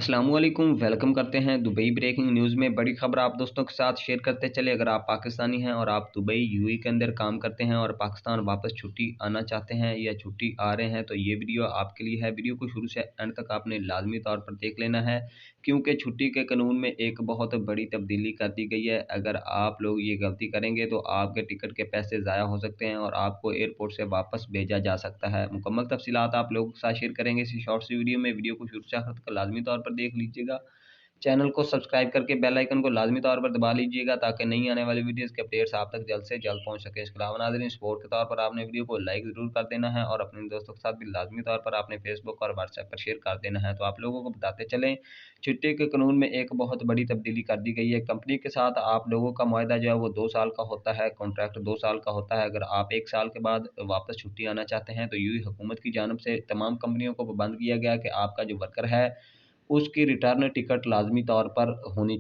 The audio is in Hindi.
अस्सलामुअलैकुम वेलकम करते हैं दुबई ब्रेकिंग न्यूज़ में बड़ी खबर आप दोस्तों के साथ शेयर करते चले। अगर आप पाकिस्तानी हैं और आप दुबई यूएई के अंदर काम करते हैं और पाकिस्तान वापस छुट्टी आना चाहते हैं या छुट्टी आ रहे हैं तो ये वीडियो आपके लिए है। वीडियो को शुरू से एंड तक आपने लाजमी तौर पर देख लेना है क्योंकि छुट्टी के कानून में एक बहुत बड़ी तब्दीली कर दी गई है। अगर आप लोग ये गलती करेंगे तो आपके टिकट के पैसे ज़ाया हो सकते हैं और आपको एयरपोर्ट से वापस भेजा जा सकता है। मुकम्मल तफसीलात आप लोगों के साथ शेयर करेंगे इसी शॉर्ट सी वीडियो में। वीडियो को शुरू से आखिर तक लाजमी तौर पर देख लीजिएगा। चैनल को सब्सक्राइब करके बेल आइकन को लाजमी तौर पर दबा लीजिएगा ताकि नई आने वाली वीडियोस के अपडेट्स आप तक जल्द से जल्द पहुंच सके। इसके अलावा नाज़रीन सपोर्ट के तौर पर आपने वीडियो को लाइक ज़रूर कर देना है और अपने दोस्तों के साथ भी लाजमी तौर पर आपने फेसबुक और व्हाट्सएप पर शेयर कर देना है। तो आप लोगों को बताते चलें, छुट्टी के कानून में एक बहुत बड़ी तब्दीली कर दी गई है। कंपनी के साथ आप लोगों का मुआहदा जो है वो 2 साल का होता है, कॉन्ट्रैक्ट 2 साल का होता है। अगर आप 1 साल के बाद वापस छुट्टी आना चाहते हैं तो यूएई हुकूमत की जानब से तमाम कंपनियों को पाबंद किया गया कि आपका जो वर्कर है उसकी रिटर्न टिकट लाजमी तौर पर होनी चाहिए।